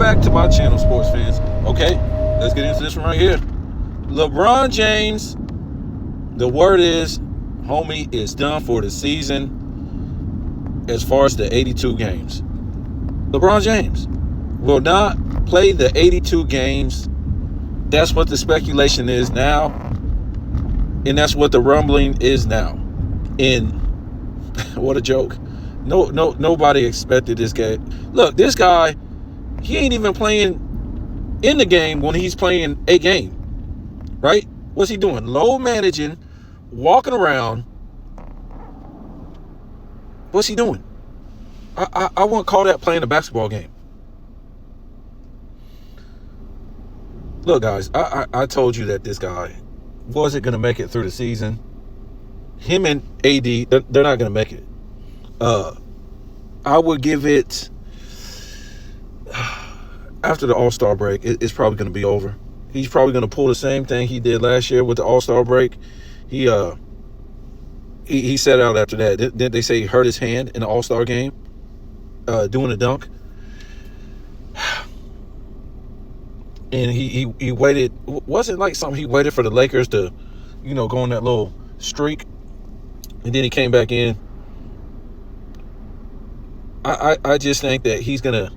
back to my channel, sports fans. Okay, let's get into this one right here. LeBron James, the word is, homie, is done for the season as far as the 82 games. LeBron James will not play the 82 games. That's what the speculation is now. And that's what the rumbling is now. And what a joke. Nobody expected this guy. Look, this guy, he ain't even playing in the game when he's playing a game. Right? What's he doing? Low managing, walking around. What's he doing? I wouldn't call that playing a basketball game. Look, guys, I told you that this guy wasn't going to make it through the season. Him and AD, they're not going to make it. I would give it, after the All-Star break, it's probably going to be over. He's probably going to pull the same thing he did last year with the All-Star break. He set out after that. Didn't they say he hurt his hand in the All-Star game doing a dunk? And he waited. Wasn't like something he waited for the Lakers to, go on that little streak, and then he came back in. I just think that he's gonna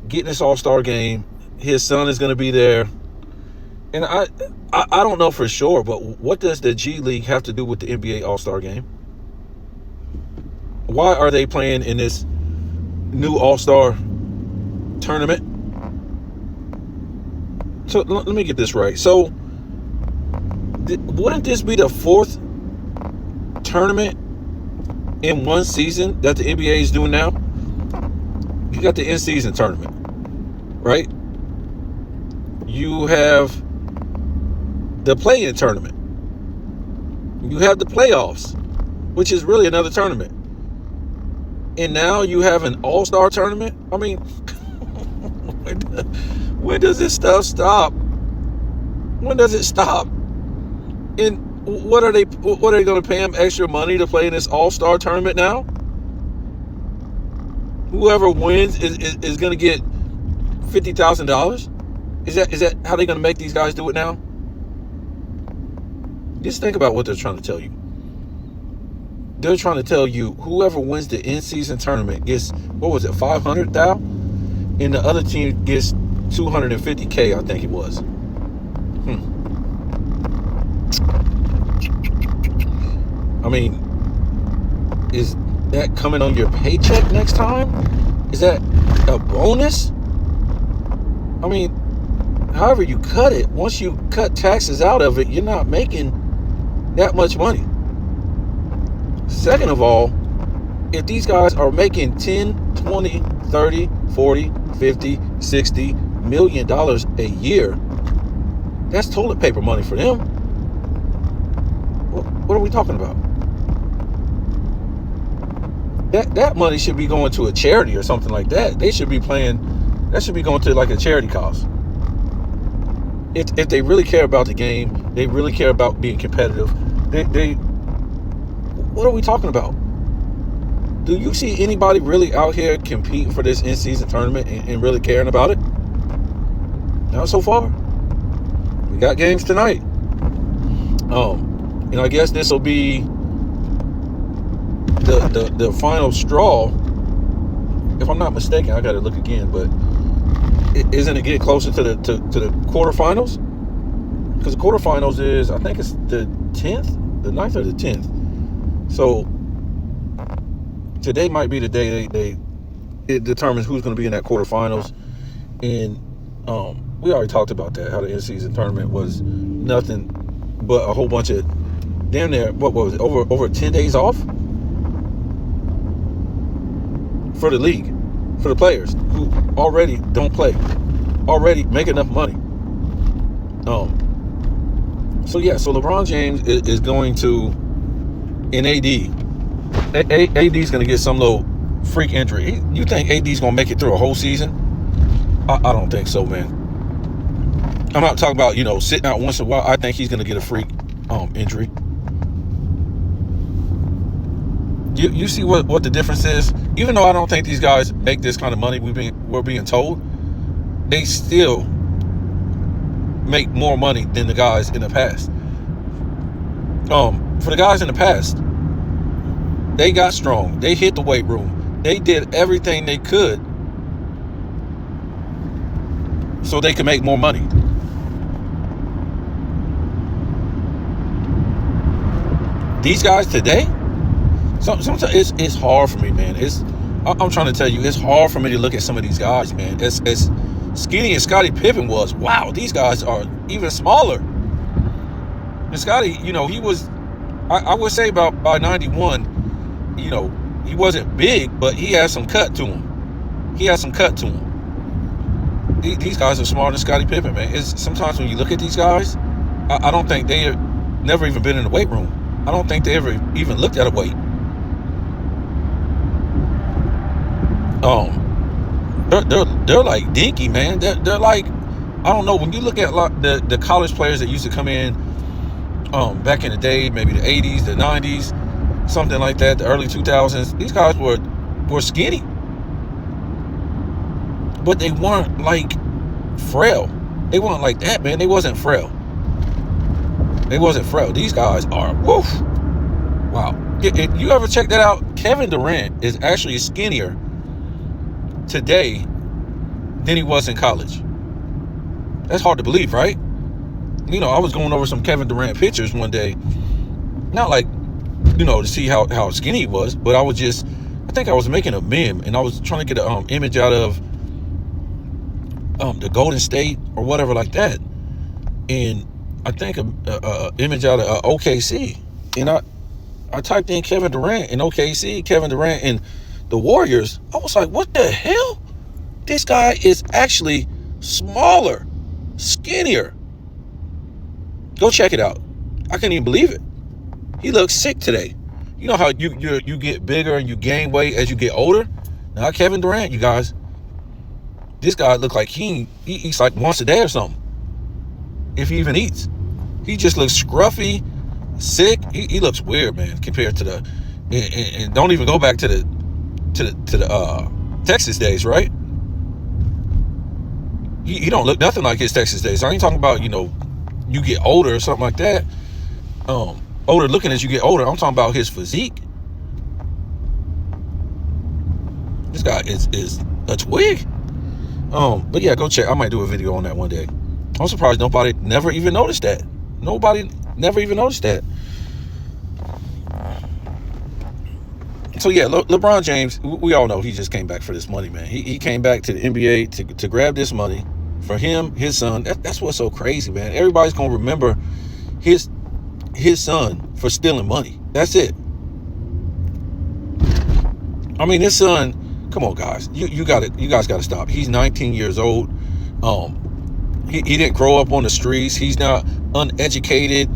get in this All-Star game. His son is gonna be there, and I don't know for sure, but what does the G League have to do with the NBA All-Star game? Why are they playing in this new All-Star tournament? So let me get this right. So wouldn't this be the fourth tournament in one season that the NBA is doing now? You got the in-season tournament, right? You have the play-in tournament. You have the playoffs, which is really another tournament. And now you have an all-star tournament? I mean, when does this stuff stop? When does it stop? And what are they going to pay him extra money to play in this all-star tournament now? Whoever wins is going to get $50,000? Is that how they're going to make these guys do it now? Just think about what they're trying to tell you. They're trying to tell you whoever wins the in-season tournament gets, what was it, $500,000? And the other team gets $250K, I think it was. I mean, is that coming on your paycheck next time? Is that a bonus? I mean, however you cut it, once you cut taxes out of it, you're not making that much money. Second of all, if these guys are making 10, 20, 30, 40, 50, 60 million dollars a year, that's toilet paper money for them. What are we talking about? That money should be going to a charity or something like that. They should be that should be going to like a charity cause. If they really care about the game, they really care about being competitive, what are we talking about? Do you see anybody really out here competing for this in-season tournament and really caring about it? Not so far. We got games tonight. I guess this will be the final straw. If I'm not mistaken, I got to look again, but isn't it getting closer to the quarterfinals? Because the quarterfinals is, I think it's the 10th, the 9th or the 10th. So today might be the day it determines who's going to be in that quarterfinals. And we already talked about that, how the in-season tournament was nothing but a whole bunch of damn near, what was it, over 10 days off for the league, for the players who already don't play, already make enough money. So LeBron James is going to, in AD's going to get some little freak injury. You think AD's going to make it through a whole season? I don't think so, man. I'm not talking about, sitting out once in a while. I think he's going to get a freak injury. You see what the difference is? Even though I don't think these guys make this kind of money we're being told, they still make more money than the guys in the past. For the guys in the past, they got strong. They hit the weight room. They did everything they could so they could make more money. These guys today, sometimes it's hard for me, man. I'm trying to tell you, it's hard for me to look at some of these guys, man. As skinny as Scottie Pippen was, wow, these guys are even smaller. And Scottie, he was, I would say by 91, he wasn't big, but he had some cut to him. These guys are smarter than Scottie Pippen, man. Sometimes when you look at these guys, I don't think they have never even been in the weight room. I don't think they ever even looked at a weight. They're like dinky, man. They're like, I don't know. When you look at the college players that used to come in back in the day, maybe the 80s, the 90s, something like that, the early 2000s, these guys were skinny. But they weren't like frail. They weren't like that, man. They wasn't frail. These guys are, woof. Wow. You ever check that out? Kevin Durant is actually skinnier today than he was in college. That's hard to believe, right? I was going over some Kevin Durant pictures one day. Not like, to see how skinny he was, but I think I was making a meme, and I was trying to get an image out of the Golden State or whatever like that. And I think a image out of OKC. And I typed in Kevin Durant in OKC, Kevin Durant and the Warriors. I was like, what the hell? This guy is actually smaller, skinnier. Go check it out. I couldn't even believe it. He looks sick today. You know how you get bigger and you gain weight as you get older? Now Kevin Durant, you guys. This guy looked like he eats like once a day or something. If he even eats. He just looks scruffy, sick. He looks weird, man, compared to the and don't even go back to the Texas days, right? He don't look nothing like his Texas days. I ain't talking about, you get older or something like that. Older looking as you get older. I'm talking about his physique. This guy is a twig. But yeah, go check. I might do a video on that one day. I'm surprised nobody never even noticed that. Nobody never even noticed that. So yeah, LeBron James, we all know he just came back for this money, man. He came back to the NBA to grab this money for him, his son. That's what's so crazy, man. Everybody's gonna remember his son for stealing money. That's it. I mean, his son. Come on, guys. You guys got to stop. He's 19 years old. He didn't grow up on the streets. He's not uneducated,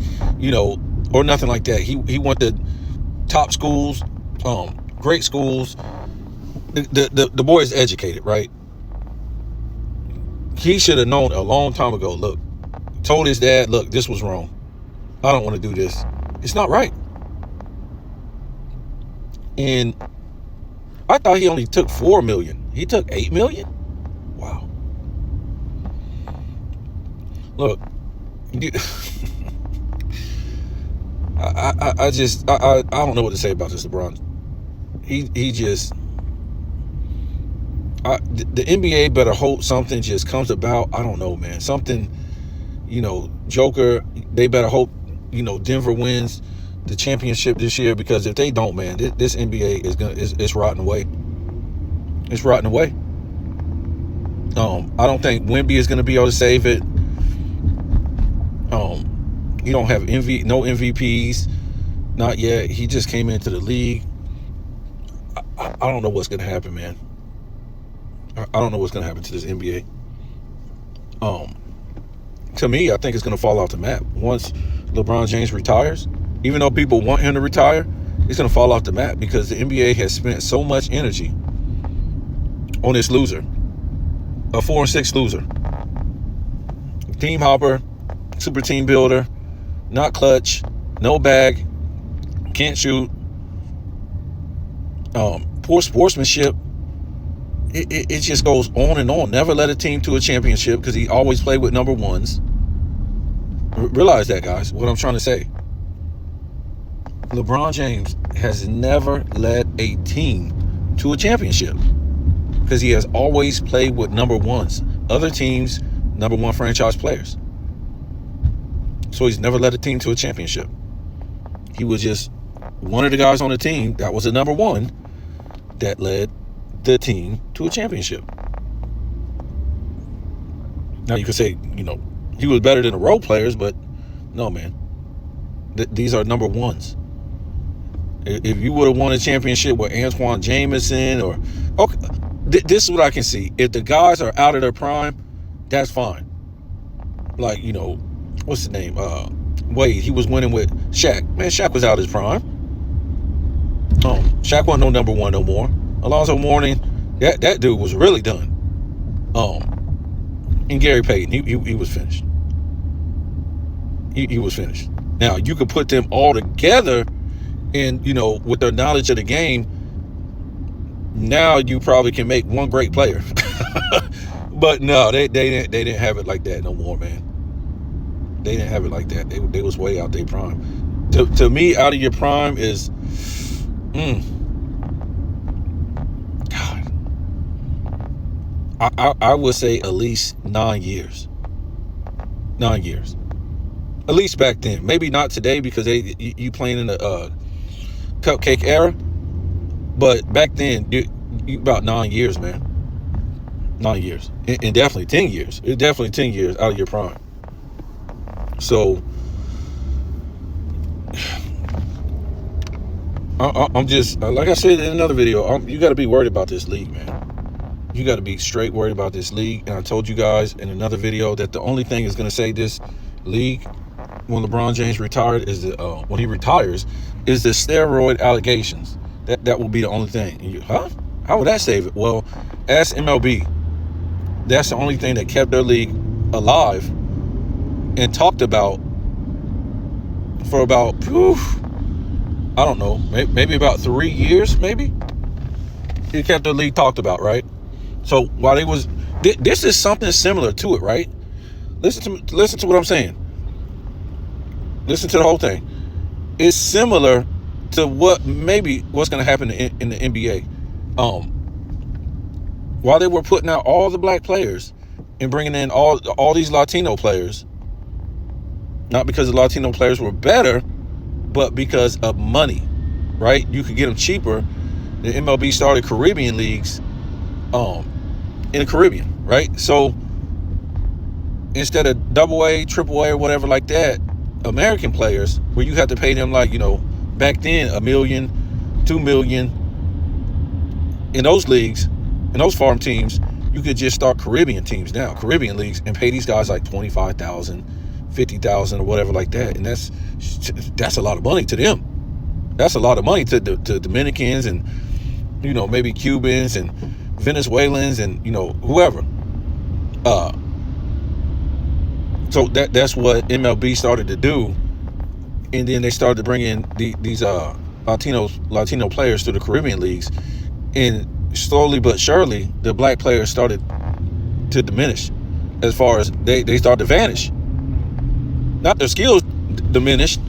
or nothing like that. He went to top schools, great schools. The boy is educated, right? He should have known a long time ago. Look, told his dad, look, this was wrong. I don't want to do this. It's not right. And I thought he only took $4 million. He took $8 million? Wow. Look, I don't know what to say about this LeBron. He just, the NBA better hope something just comes about. I don't know, man. Something, Joker, they better hope, Denver wins the championship this year, because if they don't, man, this NBA is rotting away. It's rotting away. I don't think Wemby is going to be able to save it. You don't have no MVPs, not yet. He just came into the league. I don't know what's going to happen, man. I don't know what's going to happen to this NBA. To me, I think it's going to fall off the map once LeBron James retires. Even though people want him to retire, it's going to fall off the map because the NBA has spent so much energy on this loser, a 4-6 loser, team hopper, super team builder, not clutch, no bag, can't shoot. Poor sportsmanship. It just goes on and on. Never led a team to a championship because he always played with number ones. Realize that, guys, what I'm trying to say. LeBron James has never led a team to a championship because he has always played with number ones. Other teams, number one franchise players. So he's never led a team to a championship. He was just one of the guys on the team that was a number one that led the team to a championship. Now you could say, he was better than the role players, but no, man. These are number ones. If you would have won a championship with Antoine Jameson this is what I can see. If the guys are out of their prime, that's fine. Like, what's his name? Wade, he was winning with Shaq. Man, Shaq was out of his prime. Shaq wasn't no number one no more. Alonzo Mourning, that dude was really done. And Gary Payton, he was finished. He was finished. Now, you could put them all together and, with their knowledge of the game, now you probably can make one great player. But no, they didn't have it like that no more, man. They didn't have it like that. They was way out their prime. To me, out of your prime is, God, I would say at least 9 years. 9 years. At least back then. Maybe not today because you playing in the cupcake era. But back then, you about 9 years, man. 9 years. And definitely 10 years. It's definitely 10 years out of your prime. So, I'm just, like I said in another video, you got to be worried about this league, man. You got to be straight worried about this league. And I told you guys in another video that the only thing is going to save this league when LeBron James retired when he retires is the steroid allegations. That will be the only thing. And how would that save it? Well, ask MLB. That's the only thing that kept their league alive and talked about for about, I don't know, maybe about 3 years, maybe. It kept the league talked about, right? So while this is something similar to it, right? Listen to what I'm saying. Listen to the whole thing. It's similar to what's going to happen in the NBA. While they were putting out all the black players and bringing in all these Latino players, not because the Latino players were better, but because of money, right? You could get them cheaper. The MLB started Caribbean leagues in the Caribbean, right? So instead of AA, AAA, or whatever like that, American players, where you had to pay them like, back then $1 million, $2 million, in those leagues, in those farm teams, you could just start Caribbean teams now, Caribbean leagues, and pay these guys like $25,000, $50,000, or whatever like that. And that's a lot of money to them. That's a lot of money to Dominicans and maybe Cubans and Venezuelans and whoever. So that's what MLB started to do, and then they started to bring in these Latino players to the Caribbean leagues, and slowly but surely the black players started to diminish. As far as they started to vanish. Not their skills diminished.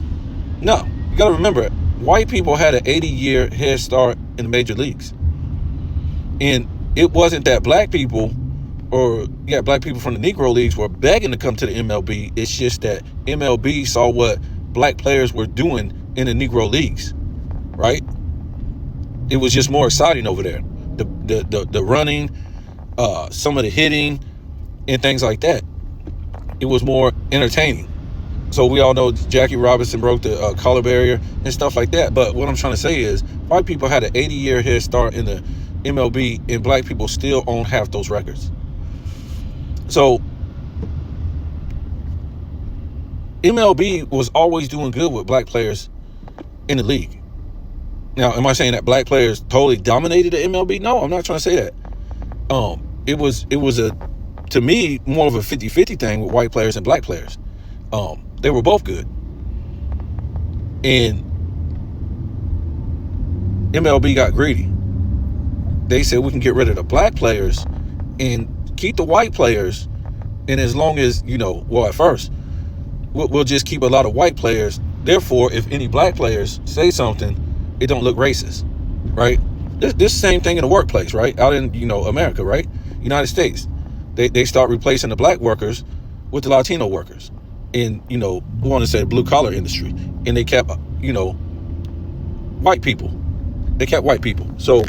No, you got to remember, white people had an 80-year head start in the major leagues, and it wasn't that black people from the Negro leagues were begging to come to the MLB. It's just that MLB saw what black players were doing in the Negro leagues, right? It was just more exciting over there. The running, some of the hitting, and things like that. It was more entertaining. So we all know Jackie Robinson broke the color barrier and stuff like that. But what I'm trying to say is, white people had an 80-year head start in the MLB, and black people still own half those records. So MLB was always doing good with black players in the league. Now, am I saying that black players totally dominated the MLB? No, I'm not trying to say that. It was to me, more of a 50-50 thing with white players and black players. They were both good. And MLB got greedy. They said we can get rid of the black players and keep the white players. And as long as, at first, we'll just keep a lot of white players. Therefore, if any black players say something, it don't look racist, right? This same thing in the workplace, right? Out in, America, right? United States. They start replacing the black workers with the Latino workers in, we want to say the blue collar industry. And they kept, white people. They kept white people. So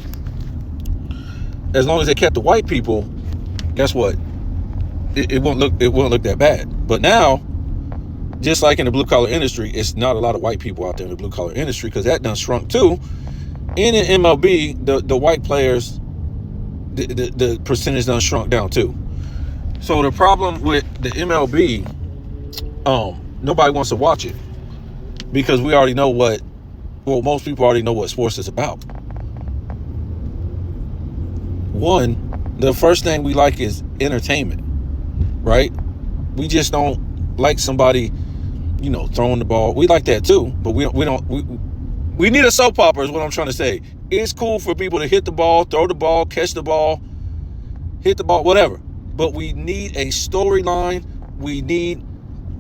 as long as they kept the white people, guess what? It won't look that bad. But now, just like in the blue collar industry, it's not a lot of white people out there in the blue collar industry because that done shrunk too. And in MLB, the white players, the percentage done shrunk down too. So the problem with the MLB, nobody wants to watch it because we already know most people already know what sports is about. One, the first thing we like is entertainment, right? We just don't like somebody, throwing the ball. We like that too, but we need a soap opera is what I'm trying to say. It's cool for people to hit the ball, throw the ball, catch the ball, hit the ball, whatever. But we need a storyline. We need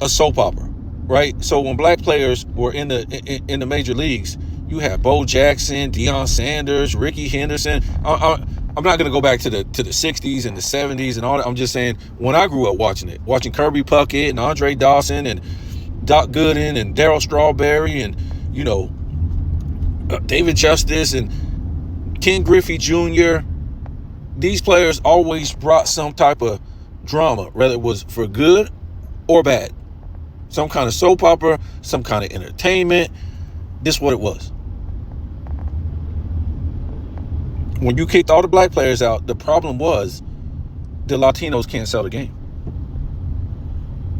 a soap opera, right? So when black players were in the major leagues, you had Bo Jackson, Deion Sanders, Ricky Henderson. I'm not going to go back to the 60s and the 70s and all that. I'm just saying when I grew up watching Kirby Puckett and Andre Dawson and Doc Gooden and Darryl Strawberry and, David Justice and Ken Griffey Jr., these players always brought some type of drama, whether it was for good or bad. Some kind of soap opera, some kind of entertainment. This is what it was. When you kicked all the black players out, the problem was the Latinos can't sell the game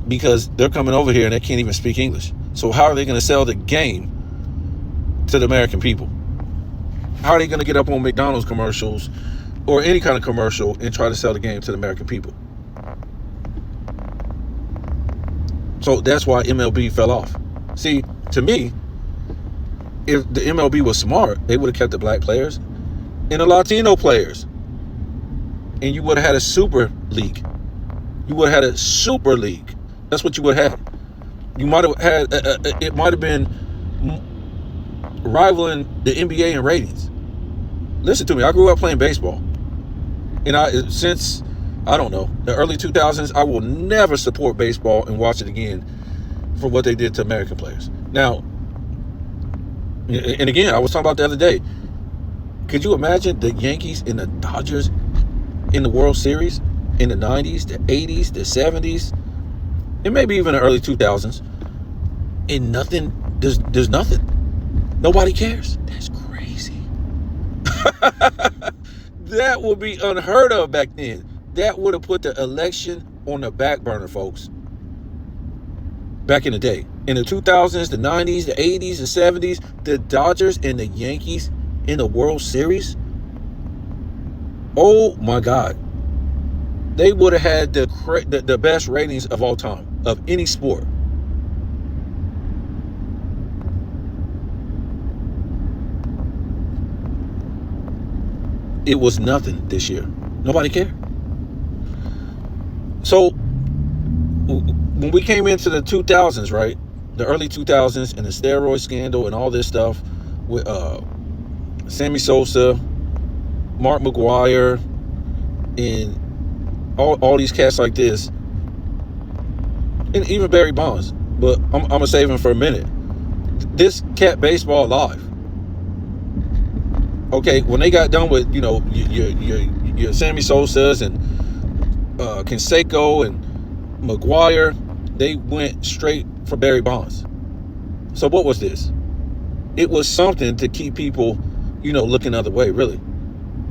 because they're coming over here and they can't even speak English. So how are they going to sell the game to the American people? How are they going to get up on McDonald's commercials or any kind of commercial and try to sell the game to the American people? So that's why MLB fell off. See, to me, if the MLB was smart, they would have kept the black players and the Latino players. And you would have had a super league. You would have had a super league. That's what you would have had. You might have had, it might have been rivaling the NBA in ratings. Listen to me, I grew up playing baseball. And since, I don't know, the early 2000s, I will never support baseball and watch it again for what they did to American players. Now, and again, I was talking about the other day. Could you imagine the Yankees and the Dodgers in the World Series in the 90s, the 80s, the 70s, and maybe even the early 2000s, and nothing, there's nothing. Nobody cares. That's crazy. That would be unheard of back then. That would have put the election on the back burner, folks. Back in the day. In the 2000s, the 90s, the 80s, the 70s, the Dodgers and the Yankees in the World Series. Oh my God. They would have had the best ratings of all time, of any sport. It was nothing this year. Nobody cared. So when we came into the 2000s, right? The early 2000s and the steroid scandal and all this stuff with Sammy Sosa, Mark McGwire, and all these cats like this, and even Barry Bonds. But I'm gonna save him for a minute. This kept baseball alive. Okay, when they got done with your Sammy Sosa's and Canseco and McGwire, they went straight for Barry Bonds. So what was this? It was something to keep people, looking the other way, really.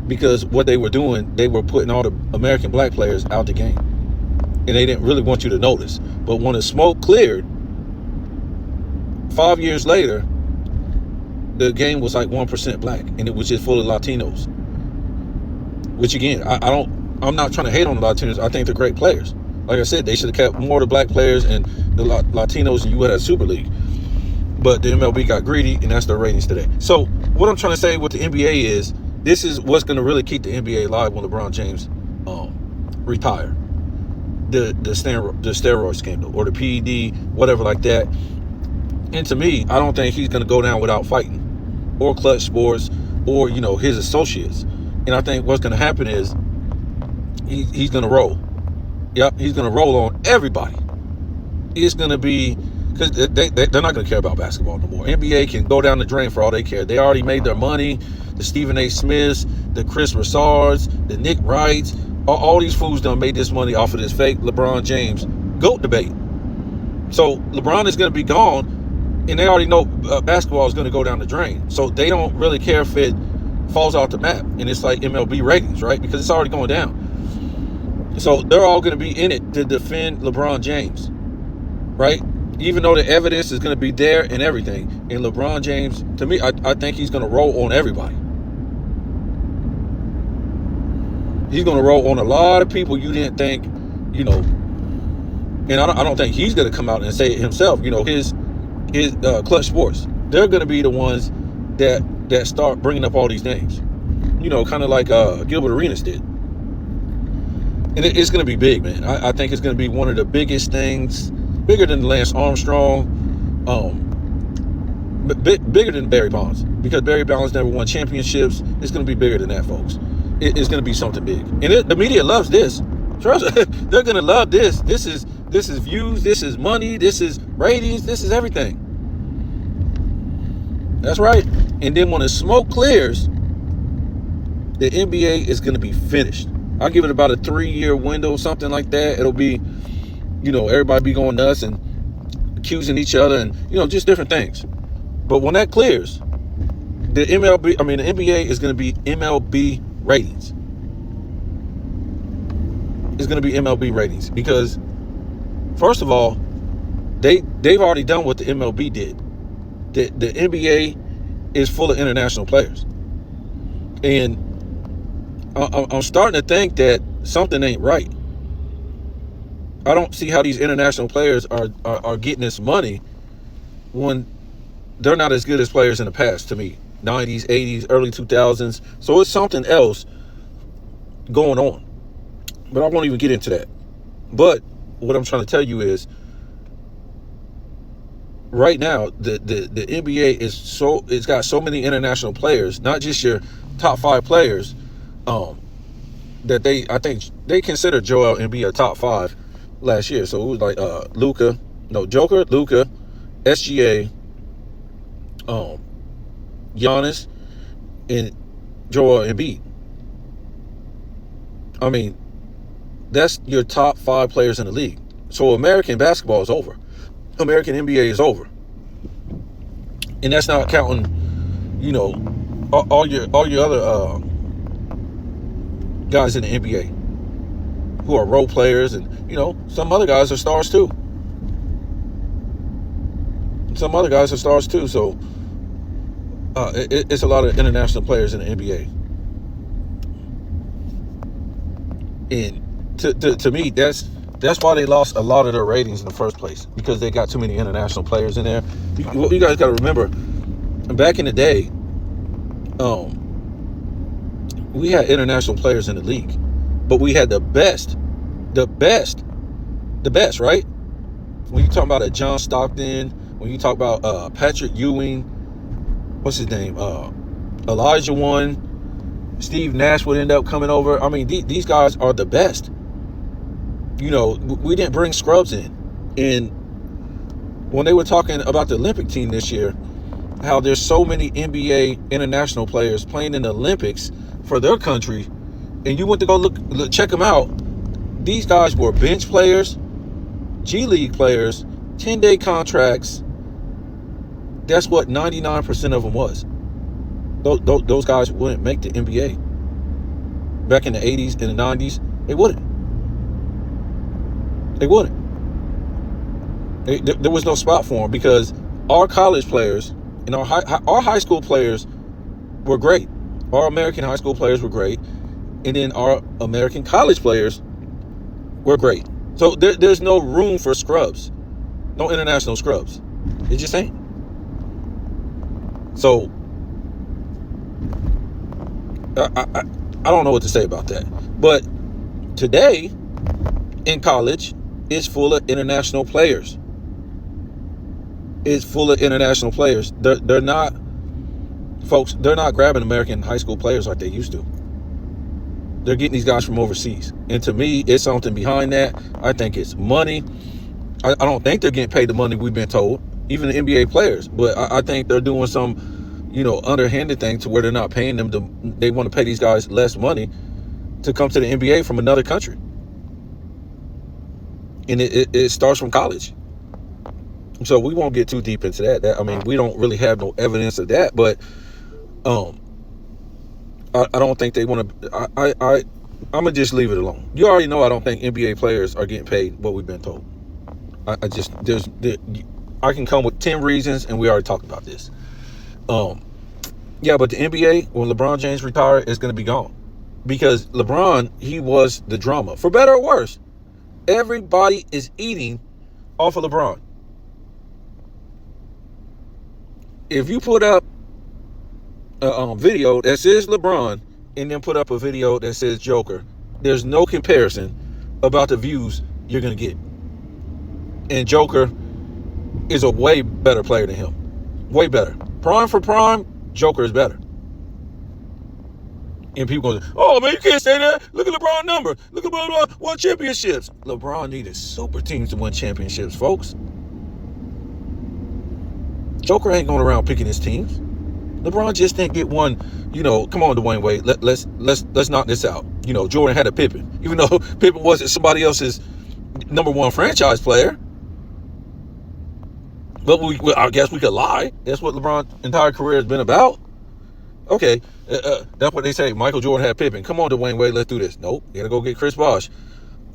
Because what they were doing, they were putting all the American black players out the game. And they didn't really want you to notice. But when the smoke cleared, 5 years later, the game was like 1% black, and it was just full of Latinos. Which again, I'm not trying to hate on the Latinos. I think they're great players. Like I said, they should have kept more of the black players and the Latinos, and you would have Super League. But the MLB got greedy, and that's their ratings today. So what I'm trying to say with the NBA is, this is what's going to really keep the NBA alive when LeBron James retire. The steroid scandal, or the PED, whatever like that. And to me, I don't think he's going to go down without fighting, or Clutch Sports, or his associates. And I think what's going to happen is he's going to roll. Yep, he's going to roll on everybody. It's going to be, because they're not going to care about basketball no more. NBA can go down the drain for all they care. They already made their money. The Stephen A. Smiths, the Chris Broussards, the Nick Wrights, all these fools done made this money off of this fake LeBron James GOAT debate. So LeBron is going to be gone, and they already know basketball is going to go down the drain. So they don't really care if it falls off the map. And it's like MLB ratings, right? Because it's already going down. So they're all going to be in it to defend LeBron James, right? Even though the evidence is going to be there and everything. And LeBron James, to me, I think he's going to roll on everybody. He's going to roll on a lot of people you didn't think, and I don't think he's going to come out and say it himself. His Clutch Sports, they're going to be the ones that start bringing up all these names. Kind of like Gilbert Arenas did. And it's going to be big, man. I think it's going to be one of the biggest things, bigger than Lance Armstrong, bigger than Barry Bonds, because Barry Bonds never won championships. It's going to be bigger than that, folks. It's going to be something big, and the media loves this. Trust me, they're going to love this. This is views. This is money. This is ratings. This is everything. That's right. And then when the smoke clears, the NBA is going to be finished. I'll give it about a 3-year window, something like that. It'll be, everybody be going nuts and accusing each other and, just different things. But when that clears, the NBA is going to be MLB ratings. It's going to be MLB ratings because, first of all, they've already done what the MLB did. The NBA is full of international players. And I'm starting to think that something ain't right. I don't see how these international players are getting this money when they're not as good as players in the past, to me. 90s, 80s, early 2000s. So it's something else going on. But I won't even get into that. But what I'm trying to tell you is, right now, the NBA it's got so many international players, not just your top 5 players, that I think they considered Joel Embiid a top 5 last year. So it was like Luka, SGA, Giannis, and Joel Embiid. I mean, that's your top 5 players in the league. So American basketball is over. American NBA is over. And that's not counting, all your other guys in the NBA who are role players, and some other guys are stars too. So it's a lot of international players in the NBA. And to me, that's why they lost a lot of their ratings in the first place, because they got too many international players in there. You guys got to remember, back in the day, we had international players in the league, but we had the best, right? When you talk about a John Stockton, when you talk about Patrick Ewing, what's his name? Elijah One, Steve Nash would end up coming over. I mean, these guys are the best. We didn't bring scrubs in. And when they were talking about the Olympic team this year, how there's so many NBA international players playing in the Olympics for their country, and you went to go look check them out. These guys were bench players, G League players, 10-day contracts. That's what 99% of them was. Those guys wouldn't make the NBA. Back in the 80s and the 90s, they wouldn't. There was no spot for them, because our college players and our high school players were great. Our American high school players were great, and then our American college players were great. So there's no room for scrubs, no international scrubs. It just ain't. So I don't know what to say about that. But today in college, it's full of international players. It's full of international players. They're not, folks, they're not grabbing American high school players like they used to. They're getting these guys from overseas. And to me, it's something behind that. I think it's money. I don't think they're getting paid the money we've been told, even the NBA players. But I think they're doing some, underhanded thing to where they're not paying them. They want to pay these guys less money to come to the NBA from another country. And it starts from college. So we won't get too deep into that. We don't really have no evidence of that. But I don't think they want to. I'm gonna just leave it alone. You already know I don't think NBA players are getting paid what we've been told. I can come with 10 reasons, and we already talked about this. Yeah, but the NBA, when LeBron James retired, is going to be gone, because LeBron, he was the drama, for better or worse. Everybody is eating off of LeBron. If you put up a video that says LeBron and then put up a video that says Joker, there's no comparison about the views you're going to get. And Joker is a way better player than him. Way better. Prime for prime, Joker is better. And people go, oh man, you can't say that. Look at LeBron's number. Look at LeBron won championships. LeBron needed super teams to win championships, folks. Joker ain't going around picking his teams. LeBron just didn't get one. Come on, Dwayne Wade. Let's knock this out. Jordan had a Pippen, even though Pippen wasn't somebody else's number one franchise player. But I guess we could lie. That's what LeBron's entire career has been about. Okay, that's what they say. Michael Jordan had Pippen. Come on, Dwayne Wade, let's do this. Nope, you gotta go get Chris Bosh.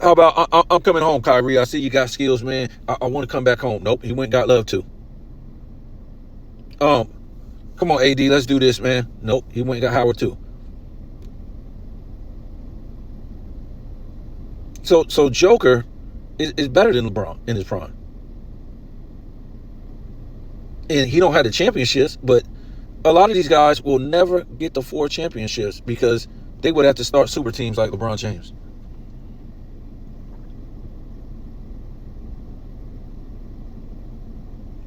How about I'm coming home, Kyrie? I see you got skills, man. I want to come back home. Nope, he went and got Love too. Come on, AD, let's do this, man. Nope, he went and got Howard too. So Joker is better than LeBron in his prime. And he don't have the championships, but a lot of these guys will never get the 4 championships because they would have to start super teams like LeBron James.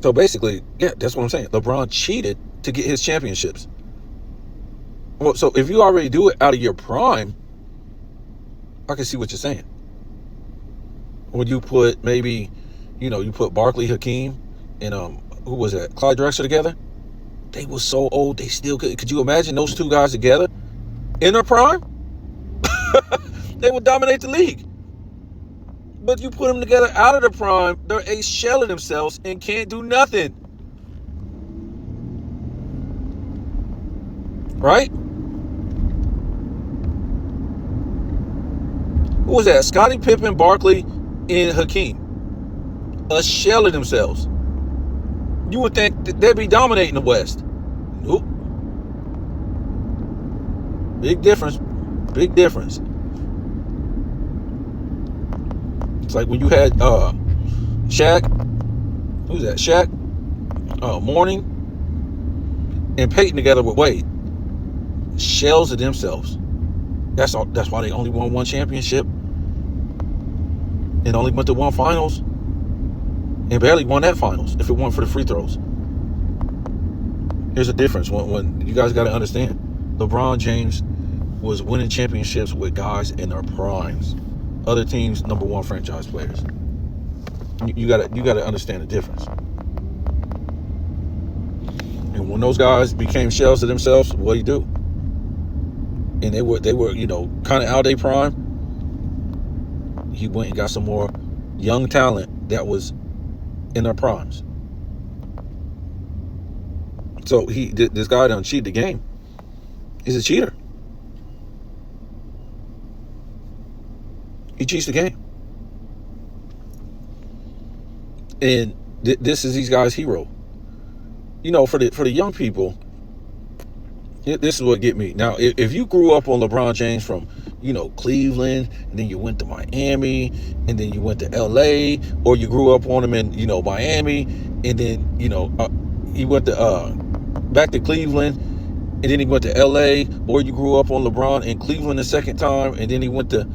So basically, yeah, that's what I'm saying. LeBron cheated to get his championships. Well, so if you already do it out of your prime, I can see what you're saying. When you put maybe, you put Barkley, Hakeem, and who was that? Clyde Drexler together. They were so old, they still could you imagine those two guys together in their prime? They would dominate the league. But you put them together out of the prime, they're a shell of themselves and can't do nothing. Right? Who was that? Scottie Pippen, Barkley, and Hakeem. A shell of themselves. You would think that they'd be dominating the West. Nope. Big difference. Big difference. It's like when you had Shaq. Who's that? Shaq, Mourning, and Peyton together with Wade. Shells of themselves. That's why they only won 1 championship and only went to 1 finals and barely won that finals if it weren't for the free throws. There's a difference. When you guys got to understand, LeBron James was winning championships with guys in their primes. Other teams, number 1 franchise players. You gotta understand the difference. And when those guys became shells of themselves, what do you do? And they were kind of out of their prime. He went and got some more young talent that was in their primes. So this guy done cheated the game. He's a cheater. He cheats the game. And this is these guys' hero. For the young people, this is what get me. Now, if you grew up on LeBron James from, Cleveland, and then you went to Miami, and then you went to LA, or you grew up on him in, Miami, and then, he went to back to Cleveland, and then he went to LA, or you grew up on LeBron in Cleveland the second time, and then he went to,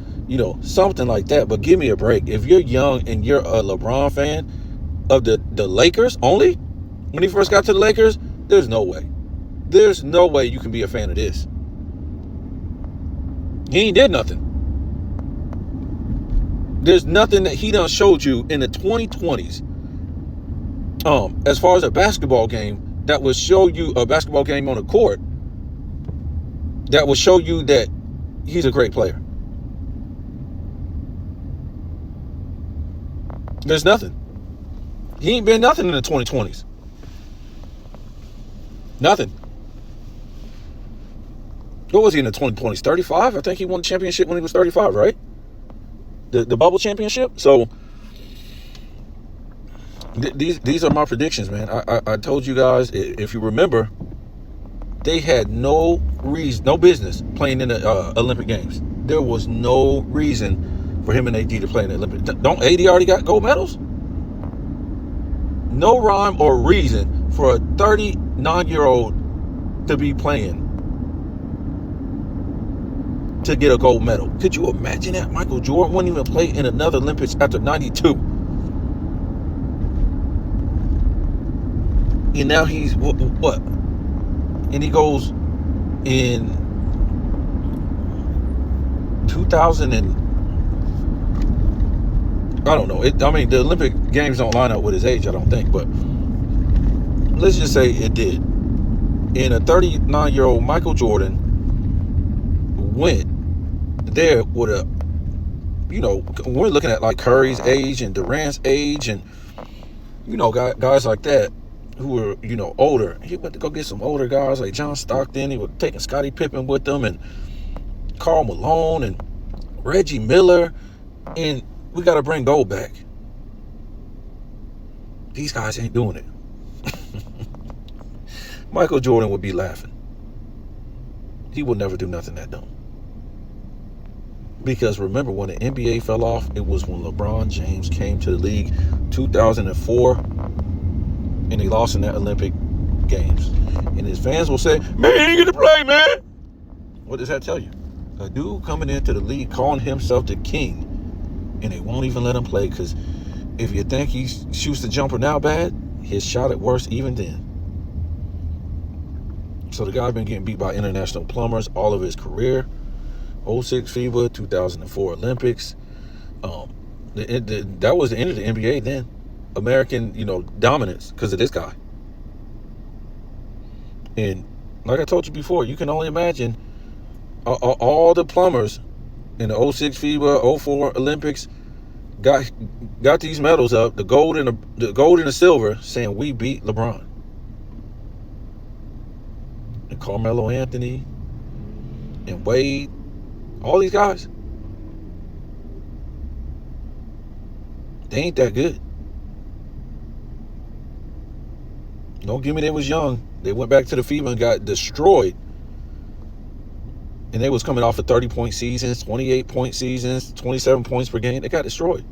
something like that. But give me a break. If you're young and you're a LeBron fan of the Lakers only, when he first got to the Lakers, there's no way. There's no way you can be a fan of this. He ain't did nothing. There's nothing that he done showed you in the 2020s. As far as a basketball game, that will show you a basketball game on the court, that will show you that he's a great player. There's nothing. He ain't been nothing in the 2020s. Nothing. What was he in the 2020s? 35? I think he won the championship when he was 35, right? The bubble championship. So these are my predictions, man. I told you guys, if you remember, they had no business playing in the Olympic Games. There was no reason for him and AD to play in the Olympics. Don't AD already got gold medals? No rhyme or reason for a 39-year-old to be playing to get a gold medal. Could you imagine that? Michael Jordan wouldn't even play in another Olympics after 92. And now he's what? And he goes in 2000 and I don't know. The Olympic Games don't line up with his age, I don't think, but let's just say it did. And a 39-year-old Michael Jordan went there with a, we're looking at like Curry's age and Durant's age and, guys like that who were, older. He went to go get some older guys like John Stockton. He was taking Scottie Pippen with them and Karl Malone and Reggie Miller. And we got to bring gold back. These guys ain't doing it. Michael Jordan would be laughing. He would never do nothing that dumb. Because remember, when the NBA fell off, it was when LeBron James came to the league 2004, and he lost in that Olympic Games. And his fans will say, man, he ain't get to play, man. What does that tell you? A dude coming into the league calling himself the king, and they won't even let him play, because if you think he shoots the jumper now bad, his shot at worse even then. So the guy's been getting beat by international plumbers all of his career. 06 FIBA, 2004 Olympics. That was the end of the NBA then. American, dominance because of this guy. And like I told you before, you can only imagine all the plumbers in the 06 FIBA, 04 Olympics got these medals up, the gold and the silver, saying we beat LeBron. And Carmelo Anthony and Wade, all these guys, they ain't that good. Don't give me they was young. They went back to the FIBA and got destroyed. And they was coming off of 30-point seasons, 28-point seasons, 27 points per game. They got destroyed.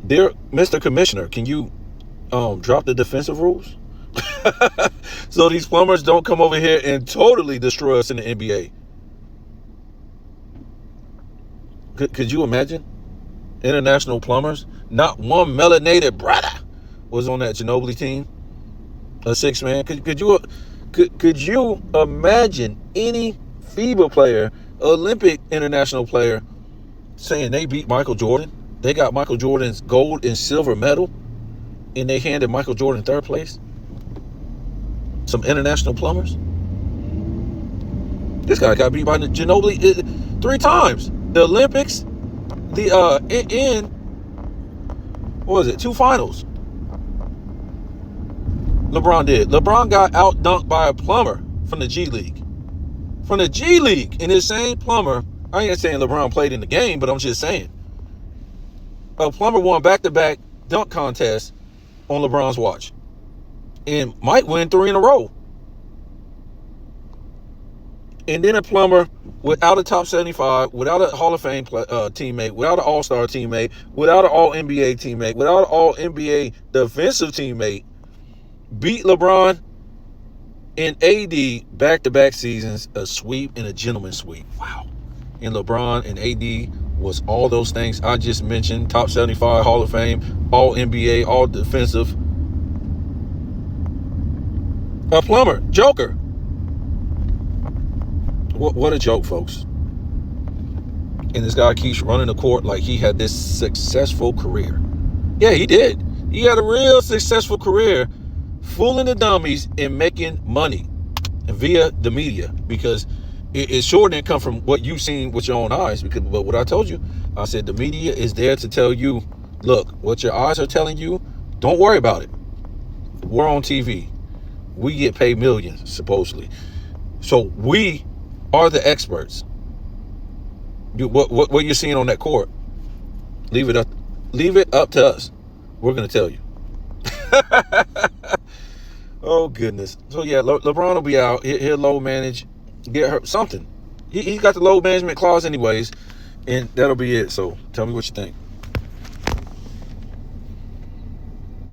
Dear Mr. Commissioner, can you drop the defensive rules? So these plumbers don't come over here and totally destroy us in the NBA. Could you imagine? International plumbers? Not one melanated brother was on that Ginobili team. A 6-man. Could you imagine any FIBA player, Olympic international player, saying they beat Michael Jordan? They got Michael Jordan's gold and silver medal, and they handed Michael Jordan third place? Some international plumbers? This guy got beat by Ginobili 3 times. The Olympics, what was it, 2 finals. LeBron did. LeBron got out-dunked by a plumber from the G League. From the G League. And this same plumber, I ain't saying LeBron played in the game, but I'm just saying. A plumber won back-to-back dunk contests on LeBron's watch. And might win 3 in a row. And then a plumber without a top 75, without a Hall of Fame teammate, without an All-Star teammate, without an All-NBA teammate, without an All-NBA defensive teammate, beat LeBron and AD back-to-back seasons, a sweep and a gentleman's sweep. Wow. And LeBron and AD was all those things I just mentioned. Top 75 Hall of Fame, all NBA, all defensive. A plumber, Joker. What a joke, folks. And this guy keeps running the court like he had this successful career. Yeah, he did. He had a real successful career fooling the dummies and making money via the media, because it sure didn't come from what you've seen with your own eyes. But what I told you, I said the media is there to tell you, look, what your eyes are telling you, don't worry about it. We're on TV. We get paid millions, supposedly. So we are the experts. What you're seeing on that court, leave it up to us. We're going to tell you. Oh, goodness. So, yeah, LeBron will be out. He'll load manage, get hurt, something. He's got the load management clause anyways, and that'll be it. So, tell me what you think.